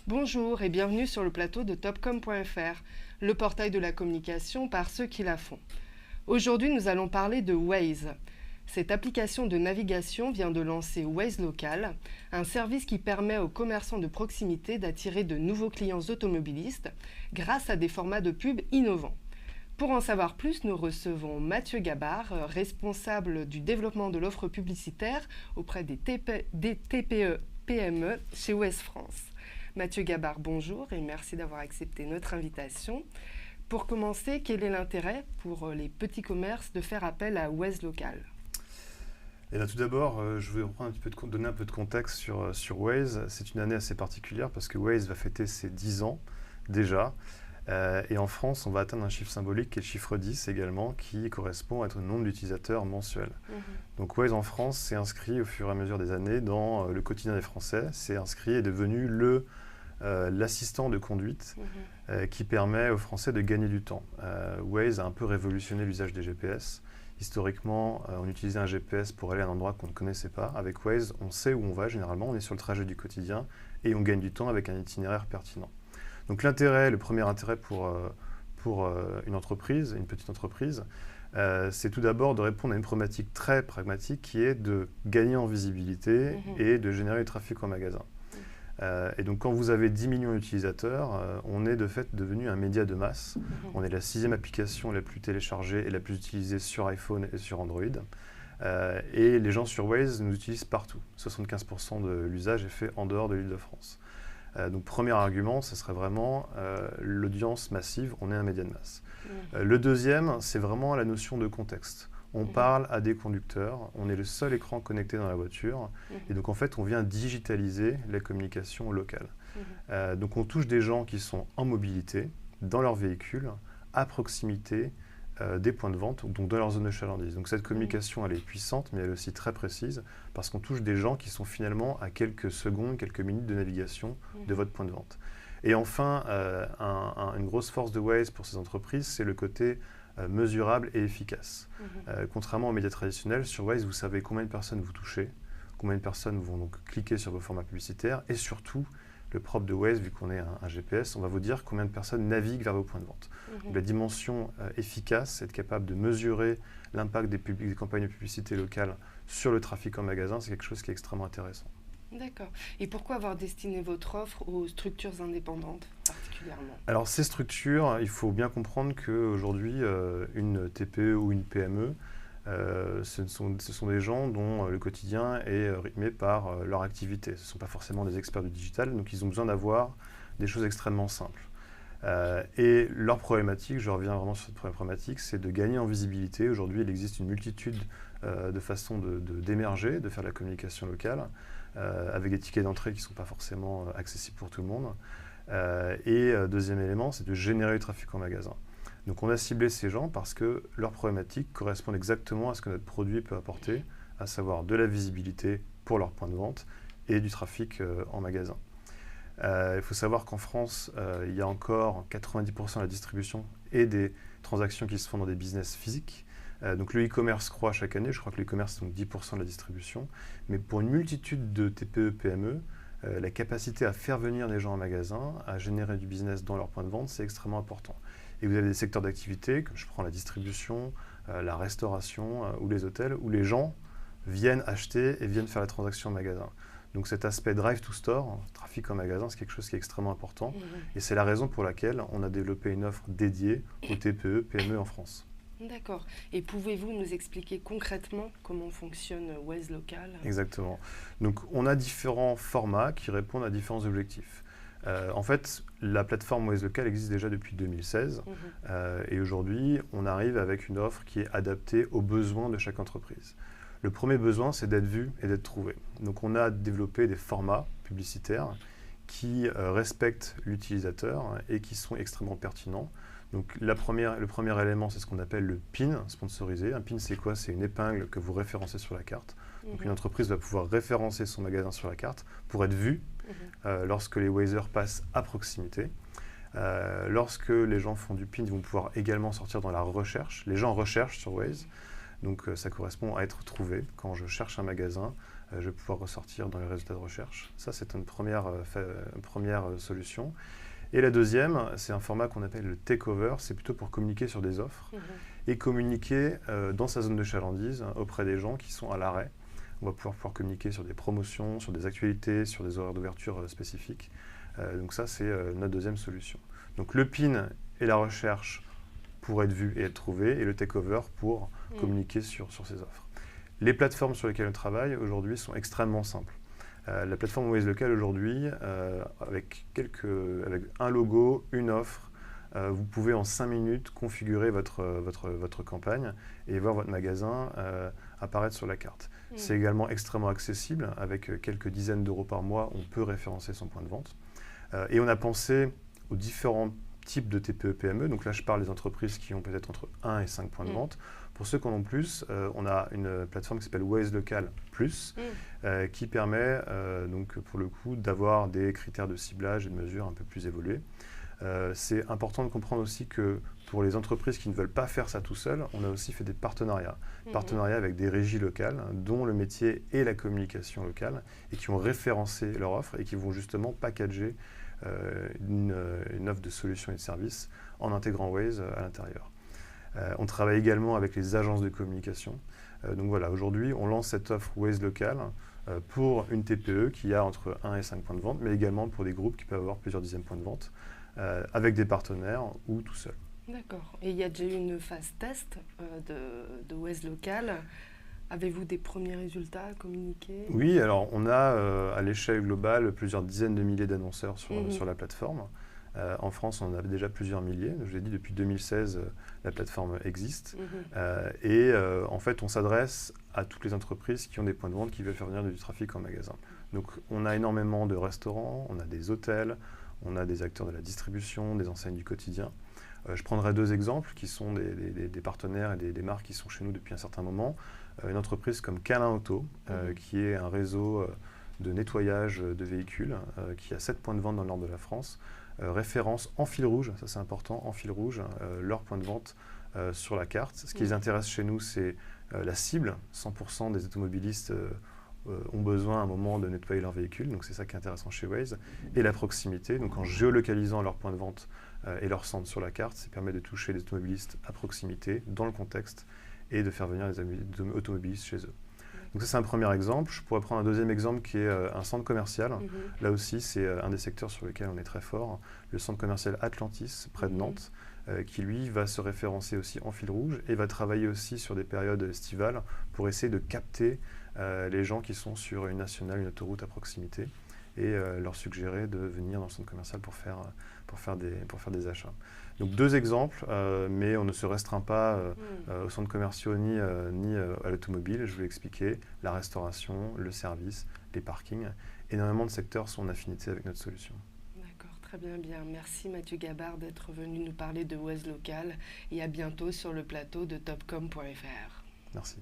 Bonjour et bienvenue sur le plateau de Topcom.fr, le portail de la communication par ceux qui la font. Aujourd'hui, nous allons parler de Waze. Cette application de navigation vient de lancer Waze Local, un service qui permet aux commerçants de proximité d'attirer de nouveaux clients automobilistes grâce à des formats de pub innovants. Pour en savoir plus, nous recevons Mathieu Gabard, responsable du développement de l'offre publicitaire auprès des TPE-PME chez Waze France. Mathieu Gabard, bonjour et merci d'avoir accepté notre invitation. Pour commencer, quel est l'intérêt pour les petits commerces de faire appel à Waze Local ? Et là, tout d'abord, je vais donner un peu de contexte sur Waze. C'est une année assez particulière parce que Waze va fêter ses 10 ans déjà. Et en France, on va atteindre un chiffre symbolique qui est le chiffre 10 également, qui correspond à notre nombre d'utilisateurs mensuels. Donc Waze en France s'est inscrit au fur et à mesure des années dans le quotidien des Français. C'est inscrit et est devenu l'assistant de conduite qui permet aux Français de gagner du temps. Waze a un peu révolutionné l'usage des GPS. Historiquement, on utilisait un GPS pour aller à un endroit qu'on ne connaissait pas. Avec Waze, on sait où on va généralement, on est sur le trajet du quotidien et on gagne du temps avec un itinéraire pertinent. Donc le premier intérêt pour une entreprise, une petite entreprise, c'est tout d'abord de répondre à une problématique très pragmatique qui est de gagner en visibilité et de générer du trafic en magasin. Et donc quand vous avez 10 millions d'utilisateurs, on est de fait devenu un média de masse. On est la 6e application la plus téléchargée et la plus utilisée sur iPhone et sur Android. Et les gens sur Waze nous utilisent partout. 75% de l'usage est fait en dehors de l'Île-de-France. Donc premier argument, ce serait vraiment l'audience massive, on est un média de masse. Le deuxième, c'est vraiment la notion de contexte. On parle à des conducteurs, on est le seul écran connecté dans la voiture, et donc en fait on vient digitaliser la communication locale. Donc on touche des gens qui sont en mobilité, dans leur véhicule, à proximité des points de vente, donc dans leur zone de chalandise. Donc cette communication elle est puissante, mais elle est aussi très précise, parce qu'on touche des gens qui sont finalement à quelques secondes, quelques minutes de navigation de votre point de vente. Et enfin, une grosse force de Waze pour ces entreprises, c'est le côté mesurable et efficace. Contrairement aux médias traditionnels, sur Waze, vous savez combien de personnes vous touchez, combien de personnes vont donc cliquer sur vos formats publicitaires, et surtout, le propre de Waze, vu qu'on est un GPS, on va vous dire combien de personnes naviguent vers vos points de vente. Donc, la dimension efficace, être capable de mesurer l'impact des campagnes de publicité locales sur le trafic en magasin, c'est quelque chose qui est extrêmement intéressant. D'accord. Et pourquoi avoir destiné votre offre aux structures indépendantes particulièrement ? Alors ces structures, il faut bien comprendre qu'aujourd'hui, une TPE ou une PME, ce sont des gens dont le quotidien est rythmé par leur activité. Ce ne sont pas forcément des experts du digital, donc ils ont besoin d'avoir des choses extrêmement simples. Et leur problématique, je reviens vraiment sur cette problématique, c'est de gagner en visibilité. Aujourd'hui, il existe une multitude de façons d'émerger, de faire de la communication locale, avec des tickets d'entrée qui ne sont pas forcément accessibles pour tout le monde. Deuxième élément, c'est de générer du trafic en magasin. Donc on a ciblé ces gens parce que leurs problématiques correspondent exactement à ce que notre produit peut apporter, à savoir de la visibilité pour leurs points de vente et du trafic en magasin. Il faut savoir qu'en France, il y a encore 90% de la distribution et des transactions qui se font dans des business physiques. Donc le e-commerce croît chaque année, je crois que l'e-commerce c'est donc 10% de la distribution. Mais pour une multitude de TPE, PME, la capacité à faire venir des gens en magasin, à générer du business dans leur point de vente, c'est extrêmement important. Et vous avez des secteurs d'activité, comme je prends la distribution, la restauration ou les hôtels, où les gens viennent acheter et viennent faire la transaction en magasin. Donc cet aspect drive to store, trafic en magasin, c'est quelque chose qui est extrêmement important. Et c'est la raison pour laquelle on a développé une offre dédiée aux TPE, PME en France. D'accord. Et pouvez-vous nous expliquer concrètement comment fonctionne Waze Local ? Exactement. Donc on a différents formats qui répondent à différents objectifs. En fait, la plateforme Waze Local existe déjà depuis 2016 et aujourd'hui, on arrive avec une offre qui est adaptée aux besoins de chaque entreprise. Le premier besoin, c'est d'être vu et d'être trouvé. Donc on a développé des formats publicitaires qui respectent l'utilisateur et qui sont extrêmement pertinents. Donc le premier élément, c'est ce qu'on appelle le PIN sponsorisé. Un PIN, c'est quoi ? C'est une épingle que vous référencez sur la carte. Donc une entreprise va pouvoir référencer son magasin sur la carte pour être vue lorsque les Wazers passent à proximité. Lorsque les gens font du PIN, ils vont pouvoir également sortir dans la recherche. Les gens recherchent sur Waze. Donc ça correspond à être trouvé. Quand je cherche un magasin, je vais pouvoir ressortir dans les résultats de recherche. Ça, c'est une première solution. Et la deuxième, c'est un format qu'on appelle le takeover. C'est plutôt pour communiquer sur des offres et communiquer dans sa zone de chalandise auprès des gens qui sont à l'arrêt. On va pouvoir communiquer sur des promotions, sur des actualités, sur des horaires d'ouverture spécifiques. Donc ça, c'est notre deuxième solution. Donc le PIN et la recherche pour être vu et être trouvé, et le takeover pour communiquer sur ces offres. Les plateformes sur lesquelles on travaille aujourd'hui sont extrêmement simples. La plateforme Waze Local aujourd'hui, avec un logo, une offre, vous pouvez en 5 minutes configurer votre campagne et voir votre magasin apparaître sur la carte. C'est également extrêmement accessible. Avec quelques dizaines d'euros par mois, on peut référencer son point de vente. Et on a pensé aux différents types de TPE-PME. Donc là, je parle des entreprises qui ont peut-être entre 1 et 5 points de vente. Pour ceux qui en ont plus, on a une plateforme qui s'appelle Waze Local Plus, qui permet donc pour le coup d'avoir des critères de ciblage et de mesure un peu plus évolués. C'est important de comprendre aussi que pour les entreprises qui ne veulent pas faire ça tout seul, on a aussi fait des partenariats. Partenariats avec des régies locales dont le métier est la communication locale et qui ont référencé leur offre et qui vont justement packager une offre de solutions et de services en intégrant Waze à l'intérieur. On travaille également avec les agences de communication. Donc voilà, aujourd'hui, on lance cette offre Waze Local pour une TPE qui a entre 1 et 5 points de vente, mais également pour des groupes qui peuvent avoir plusieurs dizaines de points de vente, avec des partenaires ou tout seul. D'accord. Et il y a déjà eu une phase test de Waze Local. Avez-vous des premiers résultats à communiquer? Oui, alors on a à l'échelle globale plusieurs dizaines de milliers d'annonceurs sur la plateforme. En France, on en a déjà plusieurs milliers. Je vous ai dit, depuis 2016, la plateforme existe. En fait, on s'adresse à toutes les entreprises qui ont des points de vente qui veulent faire venir du trafic en magasin. Donc, on a énormément de restaurants, on a des hôtels, on a des acteurs de la distribution, des enseignes du quotidien. Je prendrai 2 exemples qui sont des partenaires et des marques qui sont chez nous depuis un certain moment. Une entreprise comme Câlin Auto, qui est un réseau de nettoyage de véhicules, qui a 7 points de vente dans le nord de la France, référence en fil rouge, ça c'est important, en fil rouge, leur point de vente sur la carte. Ce qui les intéresse chez nous, c'est la cible. 100% des automobilistes ont besoin à un moment de nettoyer leur véhicule, donc c'est ça qui est intéressant chez Waze, et la proximité. Donc en géolocalisant leur point de vente et leur centre sur la carte, ça permet de toucher les automobilistes à proximité, dans le contexte, et de faire venir les automobilistes chez eux. Donc ça, c'est un premier exemple. Je pourrais prendre un deuxième exemple qui est un centre commercial. Là aussi, c'est un des secteurs sur lesquels on est très fort. Le centre commercial Atlantis, près de Nantes, qui lui va se référencer aussi en fil rouge et va travailler aussi sur des périodes estivales pour essayer de capter les gens qui sont sur une nationale, une autoroute à proximité et leur suggérer de venir dans le centre commercial pour faire des achats. Donc 2 exemples, mais on ne se restreint pas aux centres commerciaux ni à l'automobile. Je vous l'ai expliqué, la restauration, le service, les parkings. Énormément de secteurs sont en affinité avec notre solution. D'accord, très bien. Merci Mathieu Gabard d'être venu nous parler de Waze Local et à bientôt sur le plateau de topcom.fr. Merci.